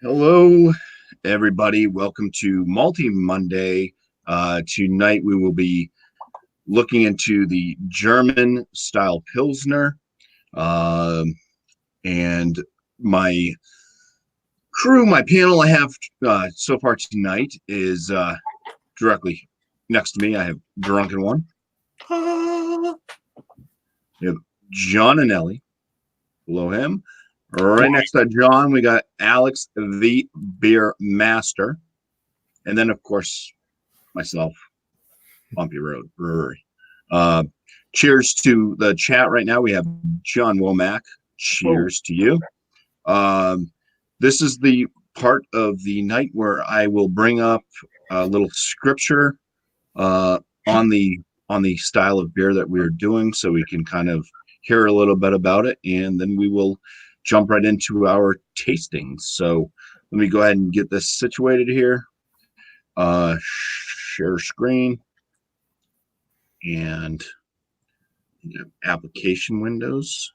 Hello, everybody. Welcome to Multi Monday. Tonight we will be looking into the German style Pilsner. Um and my my panel I have so far tonight is directly next to me. I have Drunken One. We have John and Ellie below him. Right next to John, we got Alex, the beer master. And then, of course, myself, Bumpy Road Brewery. Uh, cheers to the chat right now. We have John Womack. Cheers to you. This is the part of the night where I will bring up a little scripture on the style of beer that we're doing, so we can kind of hear a little bit about it, and then we will jump right into our tastings. So let me go ahead and get this situated here. Share screen and application windows,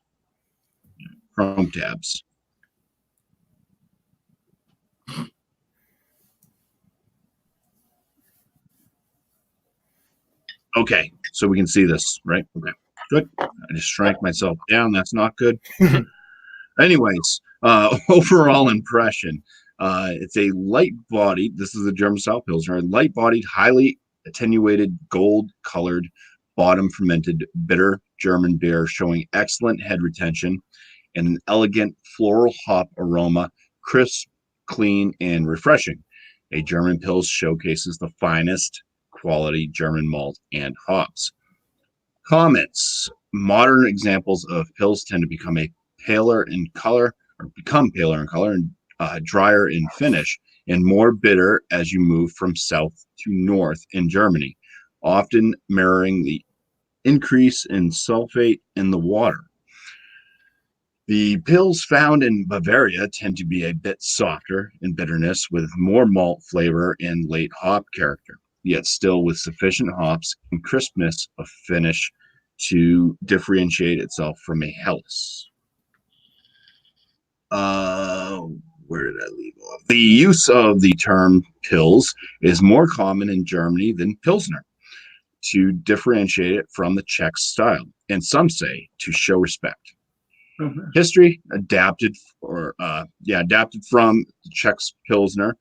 Chrome tabs. Okay, so we can see this, right? Okay, good. I just shrank myself down. That's not good. Anyways, overall impression. It's a light-bodied, this is a German style Pilsner, light-bodied, highly attenuated, gold-colored, bottom-fermented, bitter German beer showing excellent head retention and an elegant floral hop aroma, crisp, clean, and refreshing. A German Pils showcases the finest quality German malt and hops. Comments. Modern examples of Pils tend to become paler in color and drier in finish and more bitter as you move from south to north in Germany, often mirroring the increase in sulfate in the water. The Pils found in Bavaria tend to be a bit softer in bitterness with more malt flavor and late hop character, yet still with sufficient hops and crispness of finish to differentiate itself from a Helles. Where did I leave off? The use of the term Pils is more common in Germany than Pilsner to differentiate it from the Czech style, and some say to show respect. Mm-hmm. History adapted from Czech Pilsner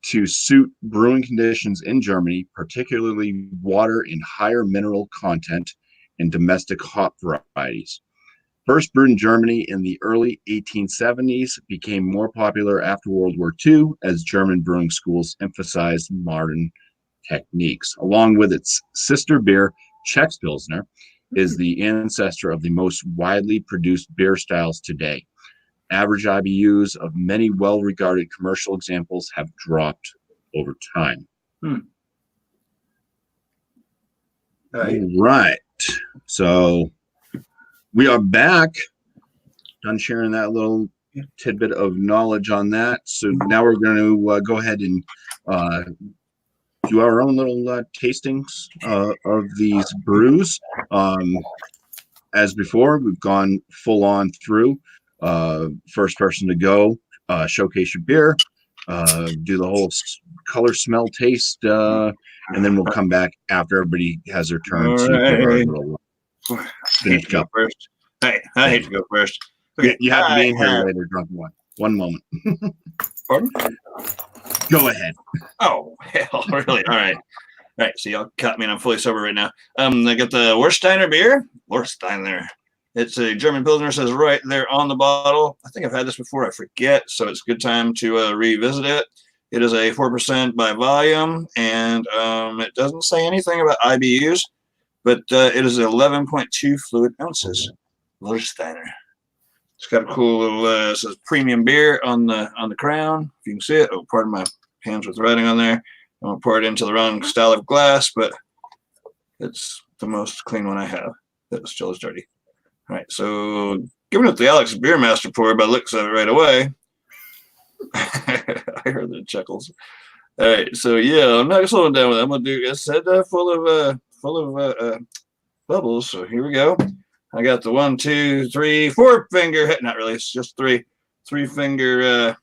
to suit brewing conditions in Germany, particularly water and higher mineral content in domestic hop varieties. First brewed in Germany in the early 1870s, became more popular after World War II as German brewing schools emphasized modern techniques. Along with its sister beer, Czech Pilsner, is the ancestor of the most widely produced beer styles today. Average IBUs of many well-regarded commercial examples have dropped over time. All right. So we are back. Done sharing that little tidbit of knowledge on that. So now we're going to go ahead and do our own little tastings of these brews. As before, we've gone full on through. First person to go, showcase your beer, do the whole color, smell, taste, and then we'll come back after everybody has their turn to give our little finish up. First. Hey, I hate to go first. Okay, you have to be in here later, Drunken One. One moment. Pardon? Go ahead. Oh, hell, really? All right. All right, so y'all caught me and I'm fully sober right now. I got the Warsteiner beer. Warsteiner. It's a German Pilsner, says right there on the bottle. I think I've had this before, I forget, so it's a good time to revisit it. It is a 4% by volume, and it doesn't say anything about IBUs, but it is 11.2 fluid ounces. Warsteiner. It's got a cool little it says premium beer on the crown. If you can see it. Oh, pardon my hands with writing on there. I won't pour it into the wrong style of glass, but it's the most clean one I have. That still is dirty. All right, so giving it the Alex Beer Master pour by looks of it right away. I heard the chuckles. All right, so yeah, I'm not slowing down with it. I'm gonna do a set full of bubbles. So here we go. I got the 1, 2, 3, 4 finger. Not really. It's just three finger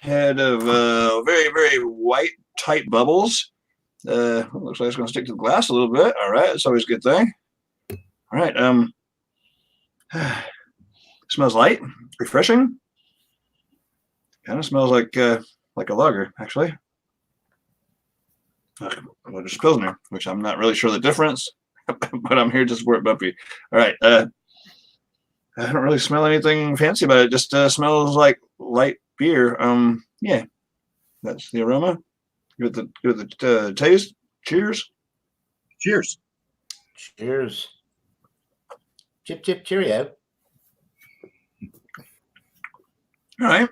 head of very, very white, tight bubbles. Looks like it's going to stick to the glass a little bit. All right, that's always a good thing. All right. Smells light, refreshing. Kind of smells like a lager, actually. Well, just Pilsner, which I'm not really sure the difference, but I'm here to support BuMpY. All right. I don't really smell anything fancy about it. It just smells like light beer. Yeah, that's the aroma. Give it the taste. Cheers. Cheers. Cheers. Chip, chip, cheerio. All right.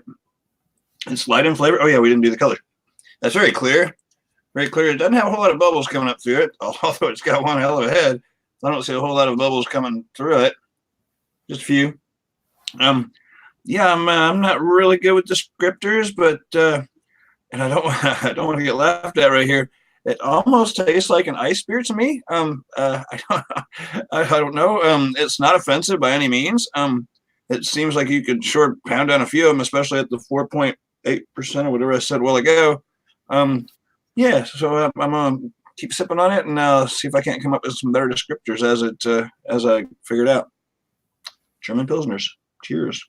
It's light in flavor. Oh, yeah, we didn't do the color. That's very clear. Very clear. It doesn't have a whole lot of bubbles coming up through it, although it's got one hell of a head. I don't see a whole lot of bubbles coming through it. Just a few. Yeah, I'm not really good with descriptors, but and I don't want to get laughed at right here. It almost tastes like an ice beer to me. I don't know. It's not offensive by any means. It seems like you could sure pound down a few of them, especially at the 4.8% or whatever I said a while ago. Yeah, so I'm gonna keep sipping on it and see if I can't come up with some better descriptors as I figured out. German Pilsners. Cheers.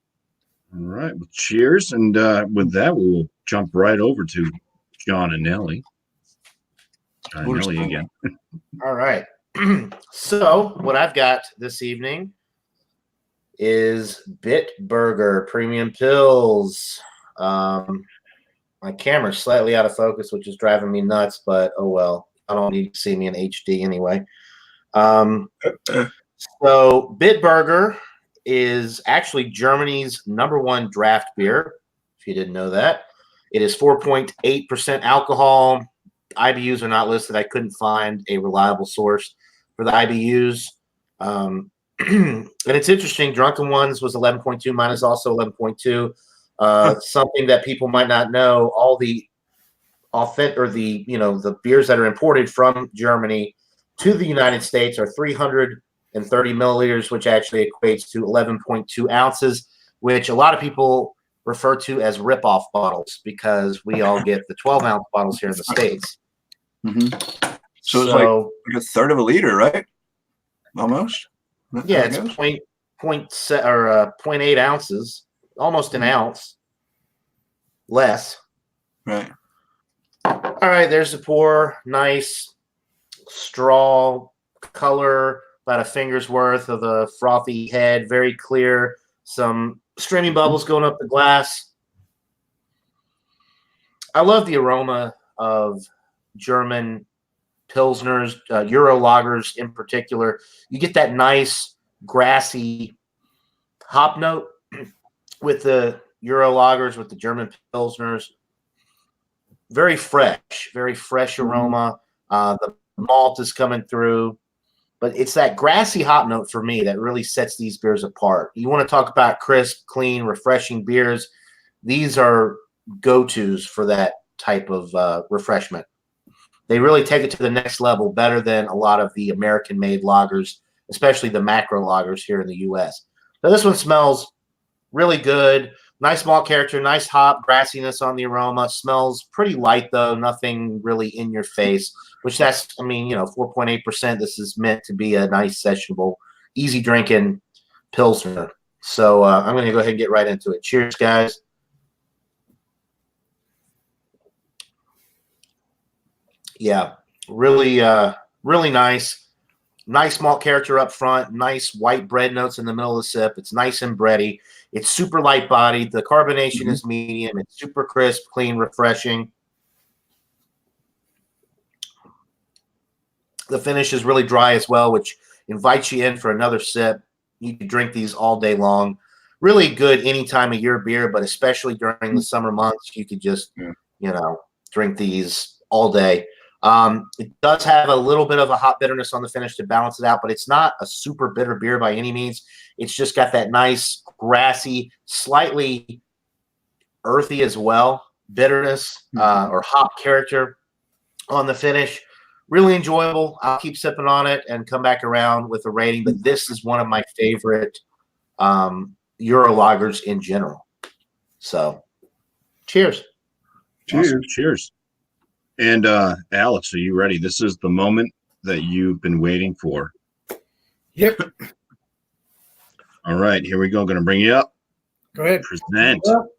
All right. Well, cheers. And with that, we'll jump right over to John and Nelly. John and Nelly again. All right. So what I've got this evening is BuMpY Premium Pills. My camera's slightly out of focus, which is driving me nuts, but oh well. I don't need to see me in HD anyway. So BuMpY is actually Germany's #1 draft beer, if you didn't know that. It is 4.8% alcohol. IBUs are not listed. I couldn't find a reliable source for the IBUs. And it's interesting. Drunken Ones was 11.2. Mine is also 11.2. Something that people might not know, all the the beers that are imported from Germany to the United States are 330 milliliters, which actually equates to 11.2 ounces, which a lot of people refer to as rip-off bottles because we all get the 12-ounce bottles here in the States. Mm-hmm. So it's like a third of a liter, right? Almost. Yeah, it's 0.8 ounces, almost an ounce less. Right. All right, there's the pour. Nice straw color, about a finger's worth of a frothy head, very clear. Some streaming bubbles going up the glass. I love the aroma of German Pilsners, Euro lagers in particular. You get that nice grassy hop note with the Euro lagers, with the German Pilsners. Very fresh aroma. The malt is coming through. But it's that grassy hop note for me that really sets these beers apart. You want to talk about crisp, clean, refreshing beers. These are go-tos for that type of refreshment. They really take it to the next level, better than a lot of the American-made lagers, especially the macro lagers here in the U.S. Now, this one smells really good. Nice malt character, nice hop, grassiness on the aroma. Smells pretty light, though. Nothing really in your face, which that's, 4.8%. This is meant to be a nice, sessionable, easy drinking Pilsner. So I'm going to go ahead and get right into it. Cheers, guys. Yeah, really, really nice. Nice malt character up front. Nice white bread notes in the middle of the sip. It's nice and bready. It's super light bodied. The carbonation is medium. It's super crisp, clean, refreshing. The finish is really dry as well, which invites you in for another sip. You can drink these all day long. Really good any time of year beer, but especially during the summer months, you could just, drink these all day. It does have a little bit of a hot bitterness on the finish to balance it out, but it's not a super bitter beer by any means. It's just got that nice, grassy, slightly earthy as well, bitterness or hop character on the finish. Really enjoyable. I'll keep sipping on it and come back around with a rating, but this is one of my favorite Euro lagers in general. So, cheers. Cheers. Cheers. Cheers. And Alex, are you ready? This is the moment that you've been waiting for. Yep. All right, here we go. Going to bring you up. Go ahead. Present. Well,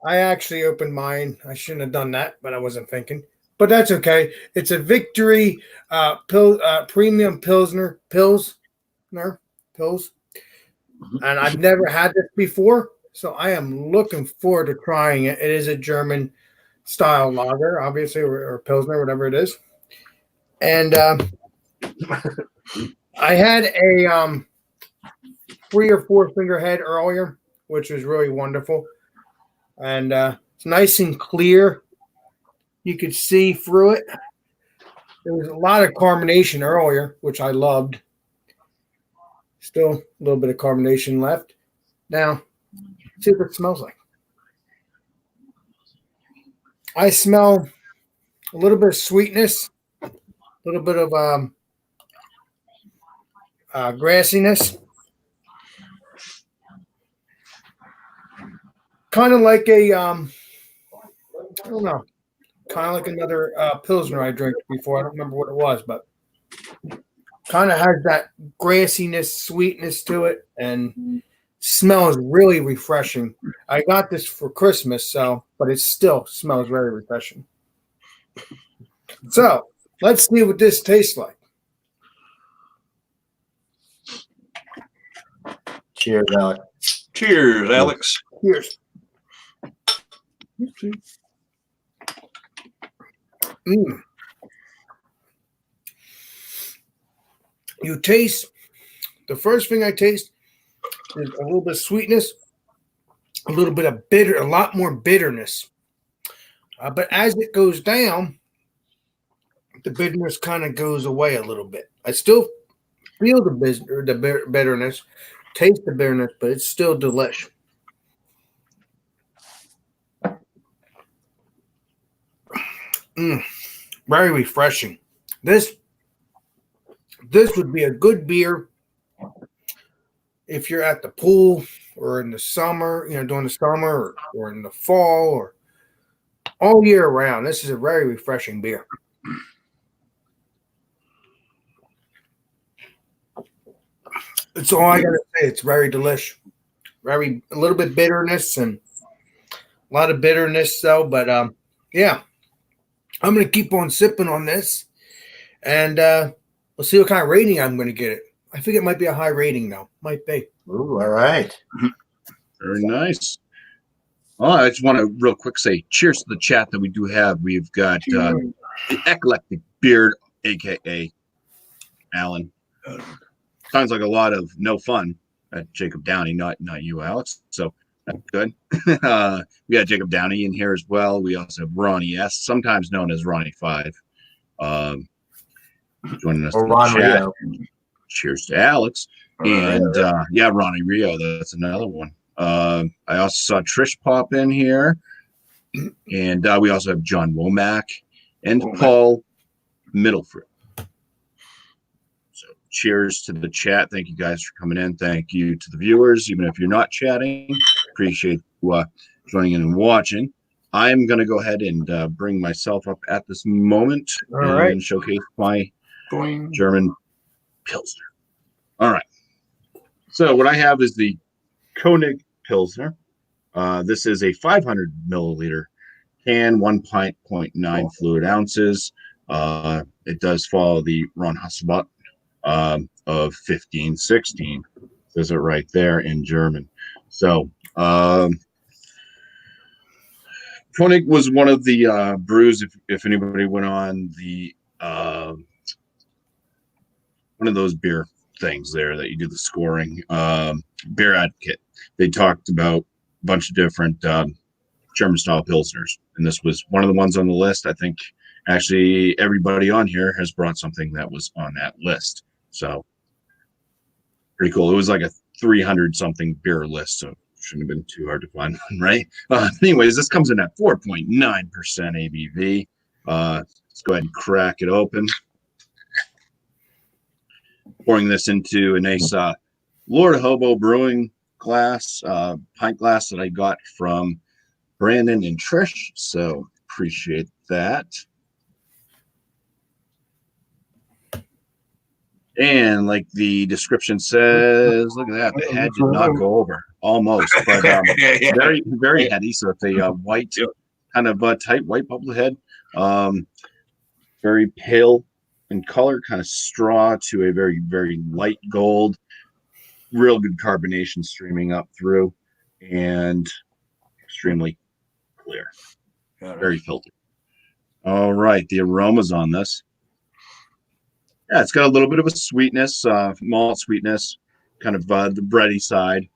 I actually opened mine. I shouldn't have done that, but I wasn't thinking. But that's okay. It's a Victory Premium Pilsner. Pills. And I've never had this before, so I am looking forward to trying it. It is a German style lager, obviously, or Pilsner, whatever it is. And I had a 3 or 4 finger head earlier, which was really wonderful. And it's nice and clear. You could see through it. There was a lot of carbonation earlier, which I loved. Still a little bit of carbonation left. Now, let's see what it smells like. I smell a little bit of sweetness, a little bit of grassiness. Kind of like a, I don't know, kind of like another Pilsner I drank before. I don't remember what it was, but kind of has that grassiness, sweetness to it, and smells really refreshing. I got this for Christmas, but it still smells very refreshing. So let's see what this tastes like. Cheers, Alex. Cheers, Alex. Cheers. You taste, the first thing I taste is a little bit of sweetness, a little bit of a lot more bitterness. But as it goes down, the bitterness kind of goes away a little bit. I still feel the bitterness, taste the bitterness, but it's still delish. Very refreshing. This would be a good beer if you're at the pool or in the summer, during the summer or in the fall or all year round. This is a very refreshing beer. That's all I gotta say. It's very delish. A little bit bitterness and a lot of bitterness though, but yeah. I'm gonna keep on sipping on this, and we'll see what kind of rating I'm gonna get it. I think it might be a high rating though. Might be. Ooh, all right. Very nice. Oh, I just want to real quick say cheers to the chat that we do have. We've got the Eclectic Beard, aka Alan. Sounds like a lot of no fun at Jacob Downey, not you, Alex. So that's good. We got Jacob Downey in here as well. We also have Ronnie S, sometimes known as Ronnie 5, joining us. Or Ron Rio. Cheers to Alex. And yeah, Ronnie Rio, that's another one. I also saw Trish pop in here. And we also have John Womack and Paul Middleford. So cheers to the chat. Thank you guys for coming in. Thank you to the viewers, even if you're not chatting. Appreciate you joining in and watching. I'm going to go ahead and bring myself up at this moment and showcase my German Pilsner. All right. So what I have is the Koenig Pilsner. This is a 500 milliliter can, 1.9 fluid ounces. It does follow the Ron Hasselbach of 1516. Says it right there in German. So Koenig was one of the brews, if anybody went on the one of those beer things there that you do the scoring, Beer Advocate. They talked about a bunch of different German style Pilsners, and this was one of the ones on the list. I think actually everybody on here has brought something that was on that list. So pretty cool. It was like a 300 something beer list, so shouldn't have been too hard to find one, right? Anyways, this comes in at 4.9% ABV. Let's go ahead and crack it open. Pouring this into a nice Lord Hobo Brewing glass, pint glass that I got from Brandon and Trish. So appreciate that. And like the description says, look at that. The head did not go over. Almost, but very, very heady. So it's a white, kind of tight white bubble head. Very pale in color, kind of straw to a very, very light gold. Real good carbonation streaming up through, and extremely clear. Very filtered. All right, the aromas on this. Yeah, it's got a little bit of a sweetness, malt sweetness, kind of the bready side.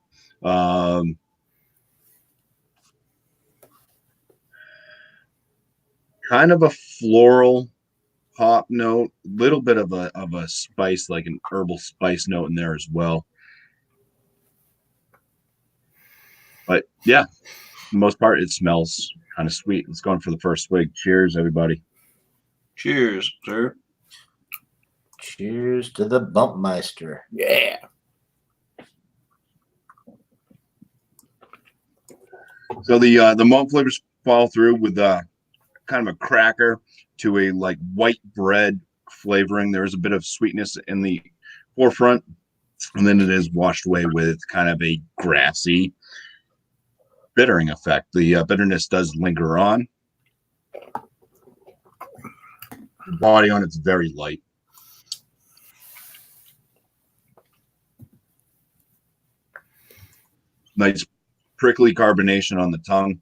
Kind of a floral hop note, little bit of a spice, like an herbal spice note in there as well. But yeah, for the most part, it smells kind of sweet. Let's go on for the first swig. Cheers, everybody. Cheers, sir. Cheers to the BuMpY-meister. Yeah. So the malt flavors follow through with kind of a cracker to a like white bread flavoring. There is a bit of sweetness in the forefront, and then it is washed away with kind of a grassy bittering effect. The bitterness does linger on. The body on it's very light. Nice prickly carbonation on the tongue.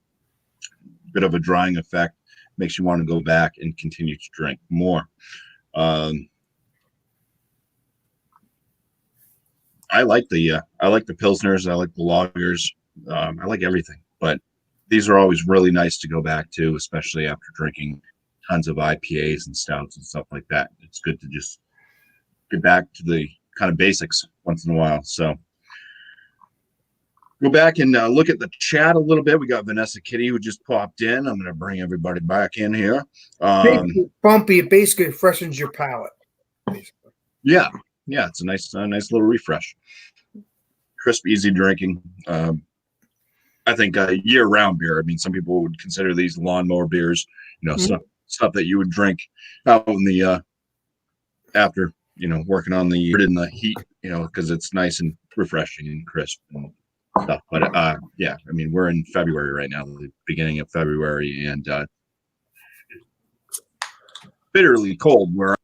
Bit of a drying effect. Makes you want to go back and continue to drink more. I like the Pilsners. I like the lagers. I like everything. But these are always really nice to go back to, especially after drinking tons of IPAs and stouts and stuff like that. It's good to just get back to the kind of basics once in a while. So go back and look at the chat a little bit. We got Vanessa Kitty who just popped in. I'm going to bring everybody back in here. BuMpY, it basically freshens your palate. Basically. Yeah, it's a nice little refresh. Crisp, easy drinking. I think year-round beer. I mean, some people would consider these lawnmower beers. You know, stuff that you would drink out in the after working on in the heat. Because it's nice and refreshing and crisp and stuff. But yeah, I mean, we're in February right now, the beginning of February, and bitterly cold. We're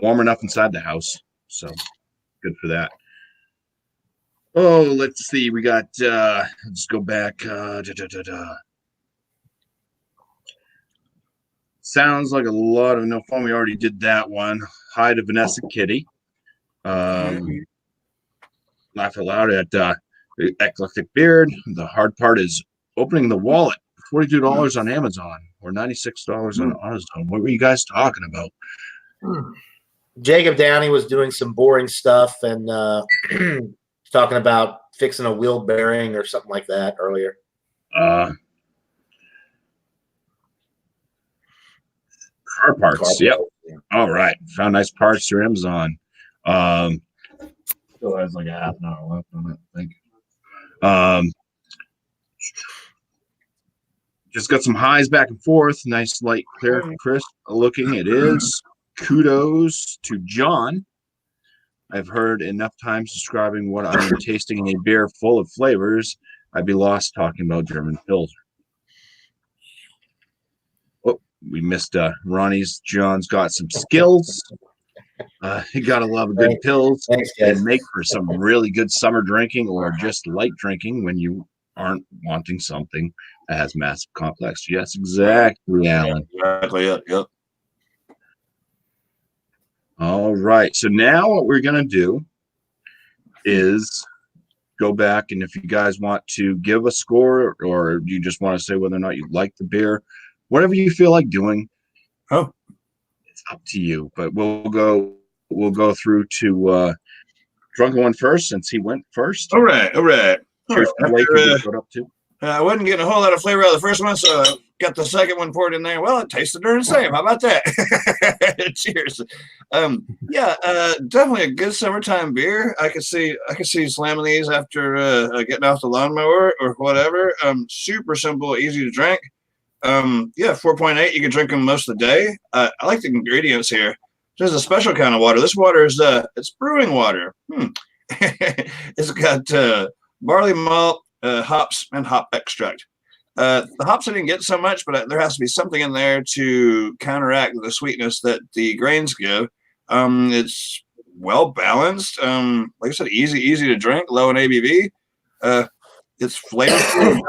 warm enough inside the house, so good for that. Oh, let's see. We got let's go back. Sounds like a lot of no fun. We already did that one. Hi to Vanessa Kitty. Laugh out loud at Eclectic Beard. The hard part is opening the wallet. $42 on Amazon or $96 on AutoZone. What were you guys talking about? Jacob Downey was doing some boring stuff and talking about fixing a wheel bearing or something like that earlier. Car parts. Yep. Yeah. All right. Found nice parts through Amazon. Still has like a half an hour left on it, I think. Just got some highs back and forth. Nice, light, clear, crisp looking. It is. Kudos to John. I've heard enough times describing what I'm tasting in a beer full of flavors. I'd be lost talking about German Pilsner. Oh, we missed Ronnie's. John's got some skills. You gotta love a good pills. Thanks, guys. And make for some really good summer drinking or just light drinking when you aren't wanting something that has massive complex. Yes, exactly, Alan. Exactly. Yep. All right. So now what we're gonna do is go back, and if you guys want to give a score or you just want to say whether or not you like the beer, whatever you feel like doing. Oh, it's up to you. But we'll go through to Drunken One first, since he went first. all right. Cheers to Blake, who we put up to. I wasn't getting a whole lot of flavor out of the first one, so got the second one poured in there. Well, it tasted darn the same. How about that? Cheers. Definitely a good summertime beer. I could see slamming these after getting off the lawnmower or whatever. Super simple, easy to drink. 4.8. You can drink them most of the day. I like the ingredients here. There's a special kind of water. This water is it's brewing water. It's got barley malt, hops, and hop extract. The hops I didn't get so much, but there has to be something in there to counteract the sweetness that the grains give. It's well balanced. Like I said, easy to drink, low in ABV. It's flavorful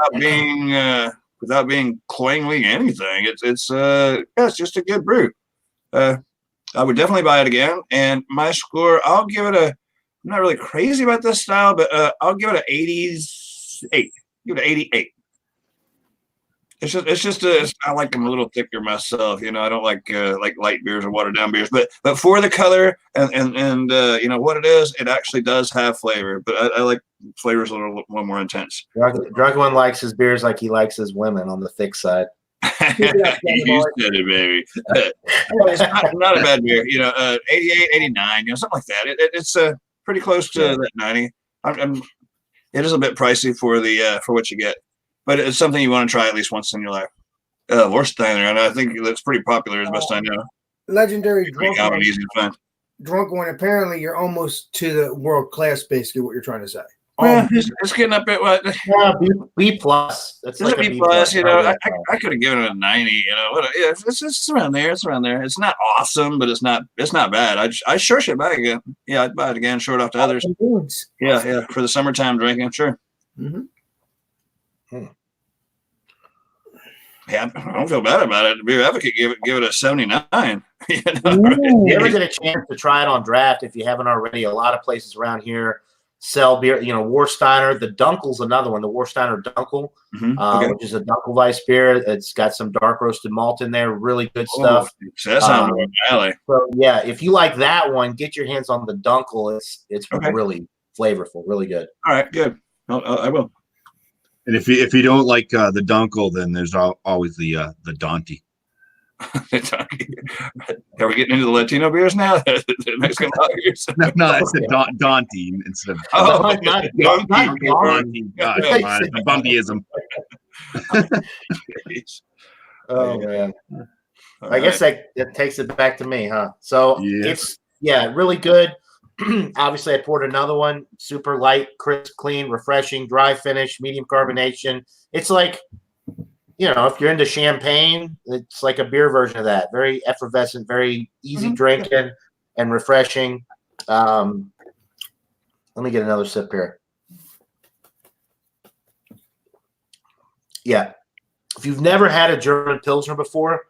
without being cloyingly anything. It's just a good brew. I would definitely buy it again. And my score, I'll give it I'm not really crazy about this style, but I'll give it an 88. Give it an 88. It's just I like them a little thicker myself. I don't like light beers or watered down beers, but for the color and what it is, it actually does have flavor. But I like flavors a little more intense. Drunk one likes his beers like he likes his women on the thick side. You said it, baby. It's not a bad beer. 88, 89, something like that. It's pretty close to that 90. It is a bit pricey for what you get. But it's something you want to try at least once in your life. Warsteiner, and I think that's pretty popular as best I know. Legendary drunk Common, one. easy to find. Drunk one. Apparently, you're almost to the world class. Basically, what you're trying to say. Well, it's getting up at what? Yeah, B plus. That's like a B plus. I could have given it a 90. It's around there. It's around there. It's not awesome, but it's not bad. I sure should buy it again. Yeah, I'd buy it again. Show it off to others. Yeah, for the summertime drinking, sure. Mm-hmm. Yeah, I don't feel bad about it. The Beer Advocate give it a 79. You ever get a chance to try it on draft if you haven't already? A lot of places around here sell beer. Warsteiner. The Dunkel's another one. The Warsteiner Dunkel, which is a Dunkelweiss beer. It's got some dark roasted malt in there. Really good stuff. That sounds right alley. So yeah, if you like that one, get your hands on the Dunkel. It's really flavorful. Really good. All right, good. I will. And if you don't like the Dunkel, then there's always the Dante. Are we getting into the Latino beers now? The Mexican beers? No, it's a Dante instead of not Dante. God, come on, it's a BuMpY-ism. Oh man, I guess that takes it back to me, huh? So it's really good. Obviously, I poured another one. Super light, crisp, clean, refreshing, dry finish, medium carbonation. It's like, if you're into champagne, it's like a beer version of that. Very effervescent, very easy drinking and refreshing. Let me get another sip here. Yeah. If you've never had a German Pilsner before,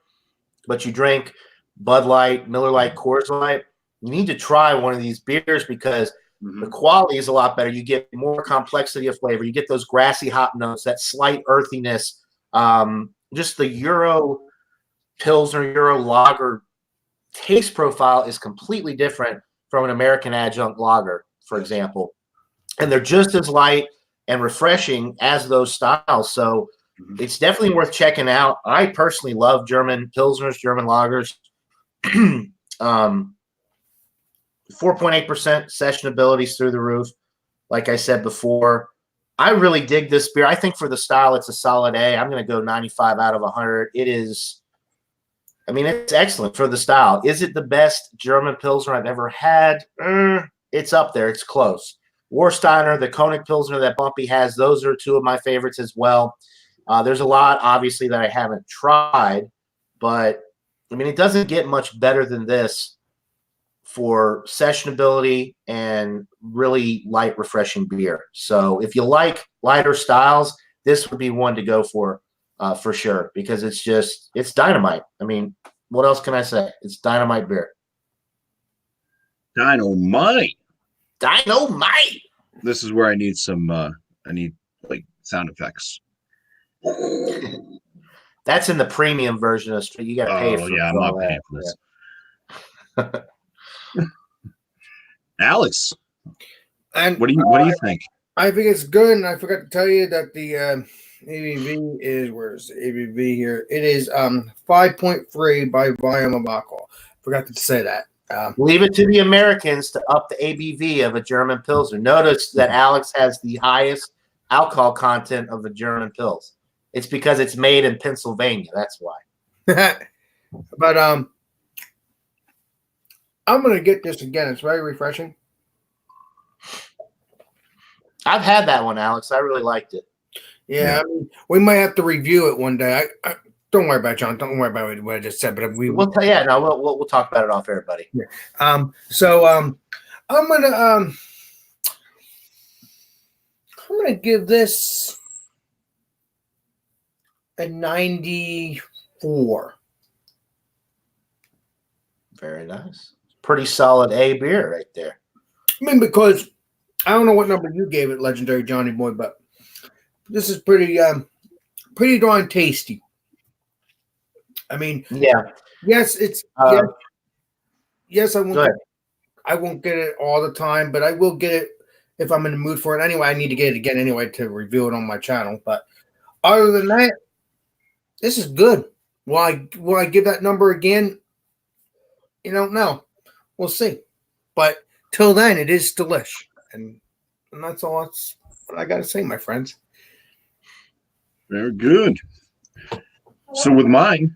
but you drink Bud Light, Miller Lite, Coors Light, you need to try one of these beers because the quality is a lot better. You get more complexity of flavor. You get those grassy hop notes, that slight earthiness. Just the Euro Pilsner, Euro Lager taste profile is completely different from an American adjunct lager, for example. And they're just as light and refreshing as those styles. So it's definitely worth checking out. I personally love German Pilsners, German lagers. 4.8% sessionability is through the roof. Like I said before, I really dig this beer. I think for the style, it's a solid A. I'm going to go 95 out of 100. It is, it's excellent for the style. Is it the best German Pilsner I've ever had? It's up there. It's close. Warsteiner, the Koenig Pilsner that BuMpY has, those are two of my favorites as well. There's a lot, obviously, that I haven't tried, but, it doesn't get much better than this for sessionability and really light, refreshing beer. So if you like lighter styles, this would be one to go for sure, because it's dynamite. What else can I say? It's dynamite beer. Dynamite. This is where I need some, sound effects. That's in the premium version of Street. You got to pay for it. I'm not paying for this. Alex, and what do you think? I think it's good, and I forgot to tell you that the ABV is, where's the ABV here? It is 5.3 by volume of alcohol. Forgot to say that. Leave it to the Americans to up the ABV of a German Pilsner. Notice that Alex has the highest alcohol content of the German Pils. It's because it's made in Pennsylvania. That's why. But I'm gonna get this again. It's very refreshing. I've had that one, Alex. I really liked it. Yeah, I mean, we might have to review it one day. I don't worry about it, John. Don't worry about what I just said. But We'll talk about it off air, buddy. Yeah. I'm gonna give this a 94. Very nice. Pretty solid A beer right there. I mean, because I don't know what number you gave it, Legendary Johnny Boy, but this is pretty darn tasty. I mean, yeah. Yes, it's yes. I won't get it all the time, but I will get it if I'm in the mood for it. Anyway, I need to get it again anyway to review it on my channel. But other than that, this is good. Will I give that number again? You don't know. We'll see. But till then, it is delish, and that's all. That's what I got to say, my friends. Very good. So with mine,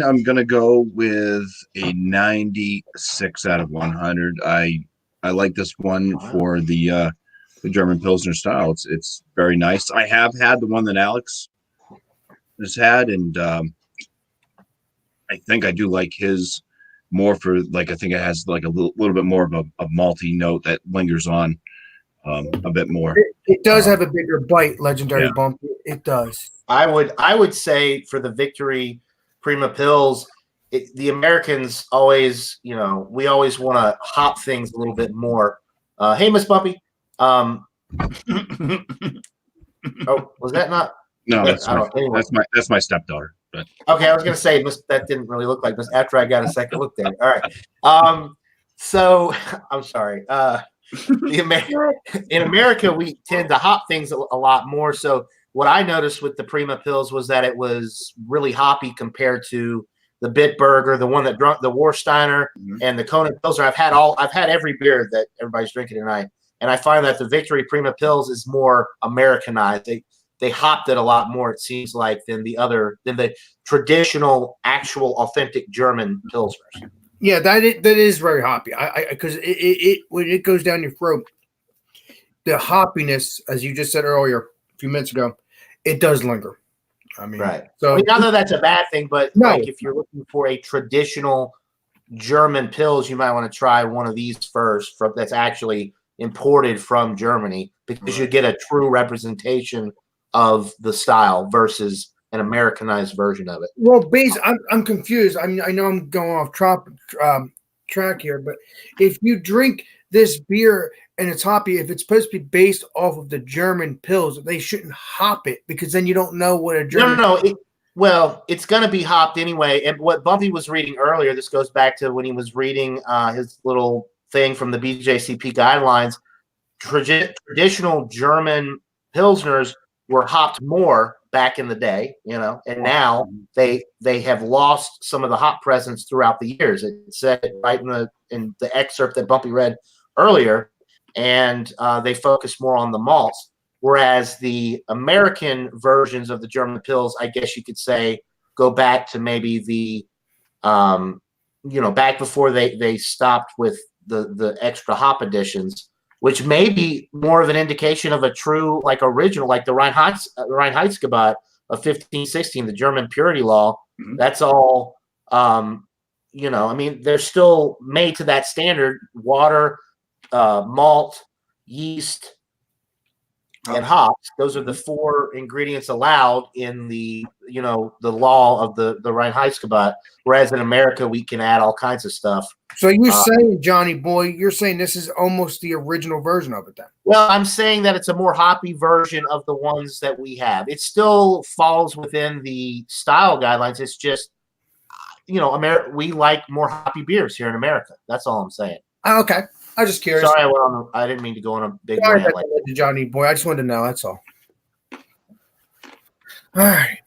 I'm gonna go with a 96 out of 100. I like this one for the German Pilsner style. It's very nice. I have had the one that Alex has had, and I think I do like his more for like. I think it has like a little bit more of a malty note that lingers on a bit more. It does have a bigger bite, Legendary BuMpy. It does. I would say for the Victory Prima Pils, the Americans always, we always want to hop things a little bit more. Hey, Miss BuMpy. Oh, was that not? No, that's my stepdaughter. But. Okay, I was gonna say that didn't really look like this after I got a second look there. All right. So I'm sorry. In America, we tend to hop things a lot more. So what I noticed with the Prima Pils was that it was really hoppy compared to the Bitburger, the one that drunk the Warsteiner, and the Conan Pilsner. I've had every beer that everybody's drinking tonight, and I find that the Victory Prima Pils is more Americanized. They hopped it a lot more, it seems like, than the traditional, actual, authentic German Pilsners. Yeah, that is very hoppy. Because it when it goes down your throat, the hoppiness, as you just said earlier, a few minutes ago, it does linger. I mean, right. So not that that's a bad thing, but no. Like if you're looking for a traditional German Pils, you might want to try one of these first that's actually imported from Germany, because you get a true representation of the style versus an Americanized version of it. Well, I'm confused. I mean, I know I'm going off track here, but if you drink this beer and it's hoppy, if it's supposed to be based off of the German Pils, they shouldn't hop it, because then you don't know what a German. No. It's going to be hopped anyway. And what BuMpy was reading earlier, this goes back to when he was reading his little thing from the BJCP guidelines. Traditional German Pilsners were hopped more back in the day, and now they have lost some of the hop presence throughout the years. It said right in the excerpt that BuMpy read earlier, and they focus more on the malts, whereas the American versions of the German Pils, I guess you could say, go back to maybe the back before they stopped with the extra hop additions, which may be more of an indication of a true, like, original, like the Reinheitsgebot of 1516, the German purity law. Mm-hmm. That's all, I mean, they're still made to that standard: water, malt, yeast, and hops. Those are the four ingredients allowed in the law of the Reinheitsgebot. Whereas in America, we can add all kinds of stuff. So you're saying, Johnny Boy, you're saying this is almost the original version of it then? Well, I'm saying that it's a more hoppy version of the ones that we have. It still falls within the style guidelines. It's just, we like more hoppy beers here in America. That's all I'm saying. Okay. I was just curious. Sorry, I didn't mean to go on a big rant like that. Johnny Boy. I just wanted to know. That's all. All right.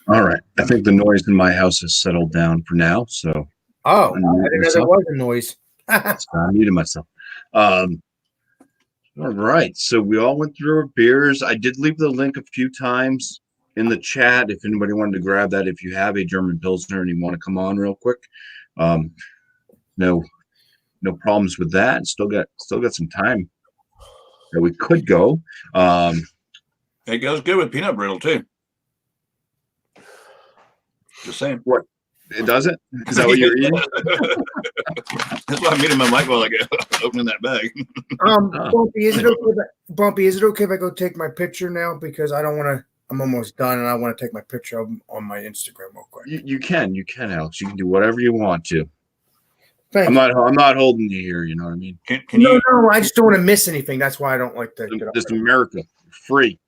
All right. I think the noise in my house has settled down for now. So Oh, I'm I muting didn't know there myself. was a noise. I muted myself. All right. So we all went through our beers. I did leave the link a few times in the chat if anybody wanted to grab that. If you have a German Pilsner and you want to come on real quick, no problems with that. Still got some time that we could go. It goes good with peanut brittle too. Just saying. What? It doesn't? Is that what you're eating? That's why I'm muting my mic while I go opening that bag. Bumpy, is it okay? Bumpy, is it okay if I go take my picture now? Because I don't want to. I'm almost done, and I want to take my picture on my Instagram real quick. You can, Alex. You can do whatever you want to. Thank I'm you. not holding you here. You know what I mean? Can No, you? no, I just don't want to miss anything. That's why I don't like to get up. This is America, free.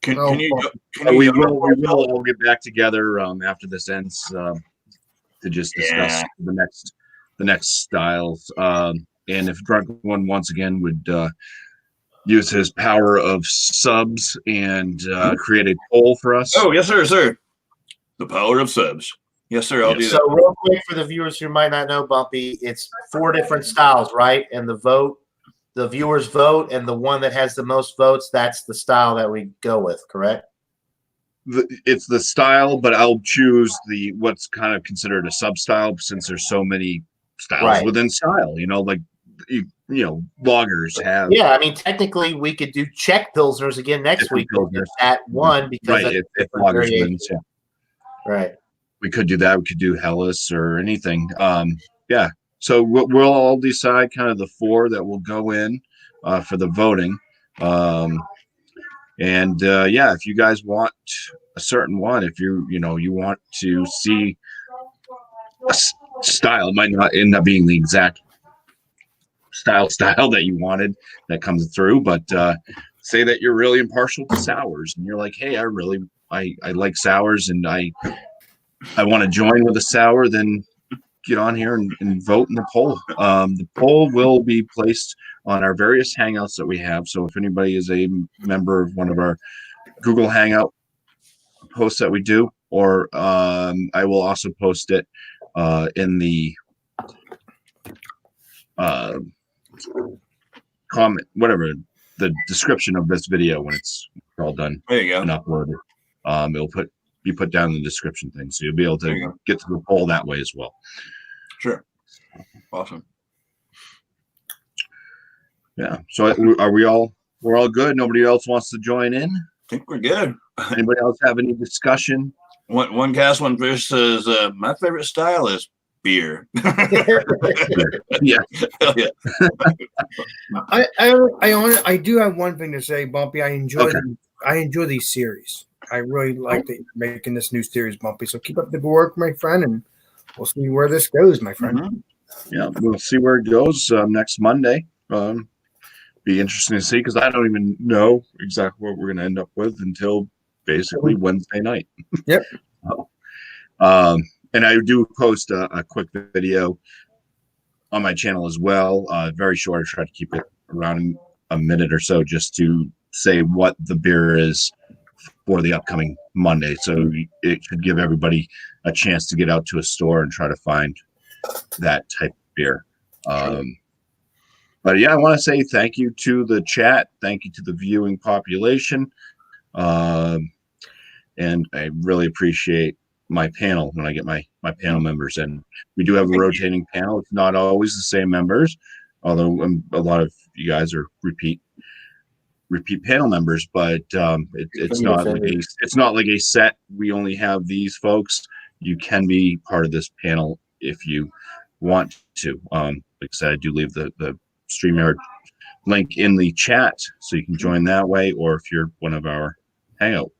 Can you? We will all get back together after this ends to just discuss the next styles. And if Drunk One once again would use his power of subs and create a poll for us. Oh yes, sir. The power of subs. Yes, sir. I'll do that. So real quick for the viewers who might not know, Bumpy, it's 4 different styles, right? And the viewers vote, and the one that has the most votes, that's the style that we go with, correct? It's the style, but I'll choose what's kind of considered a sub style since there's so many styles within style. You know, like you know, loggers have. Yeah, I mean, technically, we could do Czech Pilsners again next week at one because if loggers wins, yeah. Right. We could do that. We could do Hellas or anything. Yeah. So we'll all decide kind of the 4 that will go in for the voting. If you guys want a certain one, if you want to see a style, it might not end up being the exact style that you wanted that comes through, but say that you're really impartial to sours and you're like, hey, I like sours and I want to join with a sour, then get on here and vote in the poll. The poll will be placed on our various hangouts that we have. So if anybody is a member of one of our Google Hangout posts that we do, or I will also post it in the comment, whatever, the description of this video when it's all done. There you go. And uploaded. It'll be put down in the description thing, so you'll be able to get to the poll that way as well. Sure. Awesome. Yeah. So we're all good? Nobody else wants to join in? I think we're good. Anybody else have any discussion? One cast, one fish says, my favorite style is beer. Yeah. Hell yeah. I do have one thing to say, Bumpy. I enjoy these series. I really like that you're making this new series, Bumpy. So keep up the good work, my friend, and we'll see where this goes, my friend. Mm-hmm. Yeah, we'll see where it goes next Monday. Be interesting to see because I don't even know exactly what we're going to end up with until basically Wednesday night. Yep. And I do post a quick video on my channel as well. Very short. I try to keep it around a minute or so just to say what the beer is for the upcoming Monday. So it should give everybody a chance to get out to a store and try to find that type of beer. But yeah, I want to say thank you to the chat. Thank you to the viewing population. And I really appreciate my panel when I get my panel members in. We do have a rotating panel. It's not always the same members, although a lot of you guys are repeat panel members, but it's not like a set. We only have these folks. You can be part of this panel if you want to. Like I said, I do leave the StreamYard link in the chat so you can join that way, or if you're one of our Hangout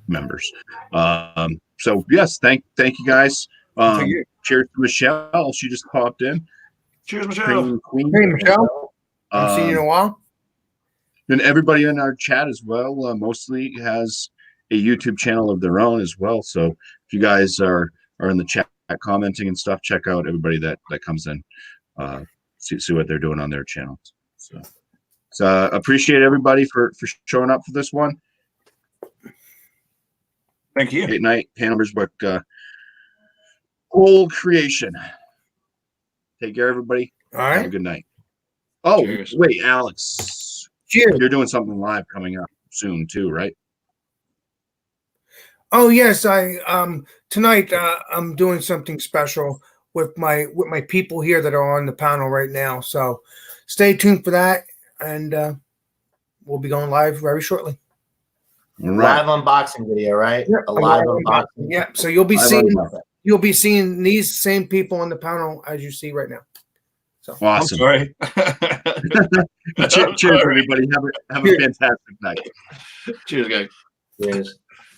members. So yes, thank you guys. Thank you. Cheers to Michelle. She just popped in. Cheers, Michelle. Queen. Hey, Michelle. I've seen you in a while. And everybody in our chat as well mostly has a YouTube channel of their own as well. So if you guys are in the chat commenting and stuff, check out everybody that comes in. See what they're doing on their channels. So appreciate everybody for showing up for this one. Thank you. Great night. Hanover's book, Old Creation. Take care, everybody. All Have a right. good night. Oh, Cheers. wait, Alex. Cheers. You're doing something live coming up soon, too, right? Oh yes, I tonight I'm doing something special with my people here that are on the panel right now. So stay tuned for that, and we'll be going live very shortly. All right. Live unboxing video, right? Yep, A live unboxing. Yeah. So you'll be Live seeing unboxing. these same people on the panel as you see right now. So I'm Awesome. sorry. Cheers, everybody. Have a fantastic night. Cheers, guys. Cheers.